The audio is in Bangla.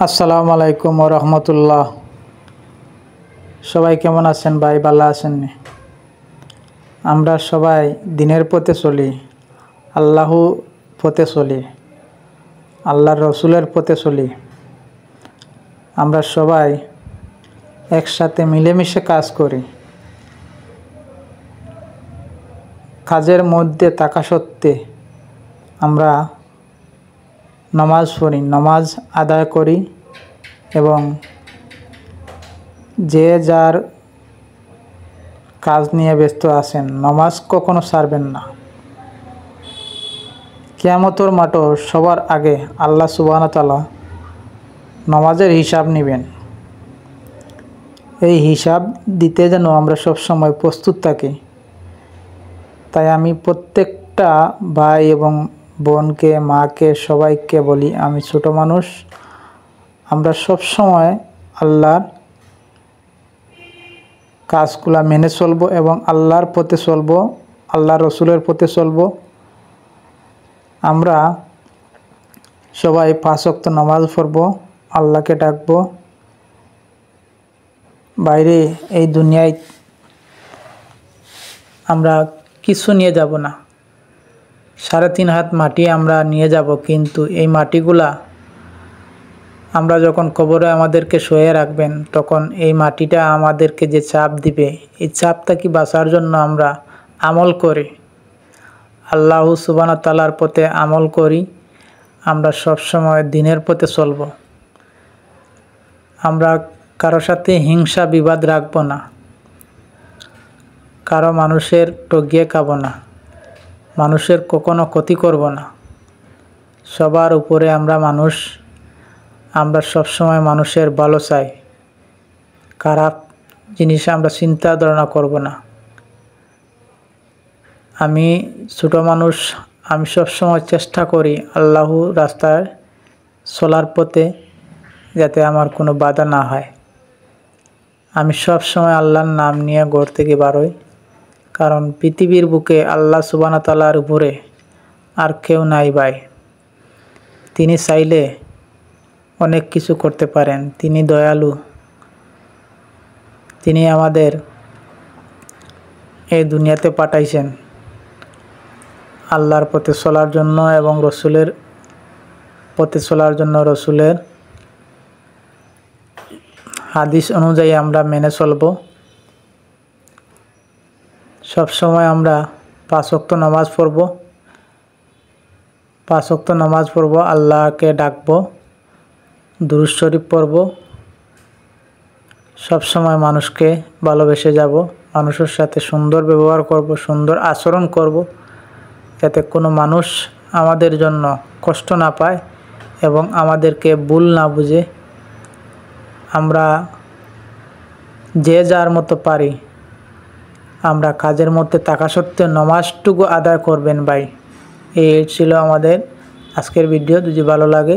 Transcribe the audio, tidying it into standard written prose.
আসসালামু আলাইকুম ওয়া রাহমাতুল্লাহ। সবাই কেমন আছেন ভাই? ভালো আছেন? আমরা সবাই দিনের পথে চলি, আল্লাহ পথে চলি, আল্লাহর রসুলের পথে চলি। আমরা সবাই একসাথে মিলেমিশে কাজ করি। কাজের মধ্যে থাকা সত্ত্বে আমরা নামাজ পড়ি, নামাজ আদায় করি এবং যে যার কাজ নিয়ে ব্যস্ত আছেন, নামাজ কখনো ছাড়বেন না। কিয়ামতের মাঠে সবার আগে আল্লাহ সুবহানাহু ওয়া তাআলা নামাজের হিসাব নেবেন। এই হিসাব দিতে যেন আমরা সবসময় প্রস্তুত থাকি। তাই আমি প্রত্যেকটা ভাই এবং বোনকে, মাকে, সবাইকে বলি, আমি ছোট মানুষ, আমরা সবসময় আল্লাহর কাজগুলা মেনে চলবো এবং আল্লাহর পথে চলবো, আল্লাহ রসুলের পথে চলবো। আমরা সবাই 5 ওয়াক্ত নামাজ পড়বো, আল্লাহকে ডাকবো। বাইরে এই দুনিয়ায় আমরা কিছু নিয়ে যাব না, 3.5 হাত মাটি আমরা নিয়ে যাব, কিন্তু এই মাটিগুলা আমরা যখন কবরে আমাদেরকে শুয়ে রাখবেন, তখন এই মাটিটা আমাদেরকে যে চাপ দিবে, এই চাপ থেকে বাঁচার জন্য আমরা আমল করি, আল্লাহ সুবহানাহু ওয়া তাআলার পথে আমল করি। আমরা সবসময় দিনের পথে চলব। আমরা কারো সাথে হিংসা বিবাদ রাখব না, কারো মানুষের টগিয়ে খাব না, মানুষের কখনো ক্ষতি করব না। সবার উপরে আমরা মানুষ, আমরা সবসময় মানুষের ভালো চাই, খারাপ জিনিস আমরা চিন্তা ধারণা করব না। আমি ছোট মানুষ, আমি সবসময় চেষ্টা করি আল্লাহর রাস্তায় চলার পথে যাতে আমার কোনো বাধা না হয়। আমি সবসময় আল্লাহর নাম নিয়ে ঘর থেকে বার হই, কারণ পৃথিবীর বুকে আল্লাহ সুবহানাহু ওয়া তাআলার উপরে আর কেউ নাই ভাই। তিনি চাইলে অনেক কিছু করতে পারেন, তিনি দয়ালু। তিনি আমাদের এই দুনিয়াতে পাঠাইছেন আল্লাহর পথে চলার জন্য এবং রসুলের পথে চলার জন্য। রসুলের হাদিস অনুযায়ী আমরা মেনে চলব। সবসময় আমরা 5 ওয়াক্ত নামাজ পড়ব, 5 ওয়াক্ত নামাজ পড়ব, আল্লাহকে ডাকব, দুরূদ শরীফ পড়ব। সবসময় মানুষকে ভালোবেসে যাব, মানুষের সাথে সুন্দর ব্যবহার করব, সুন্দর আচরণ করব, যাতে কোনো মানুষ আমাদের জন্য কষ্ট না পায় এবং আমাদেরকে ভুল না বুঝে। আমরা যে যার মতো পারি, আমরা কাজের মধ্যে থাকা সত্ত্বেও নামাজটুকু আদায় করবেন ভাই। এই ছিল আমাদের আজকের ভিডিও। যদি ভালো লাগে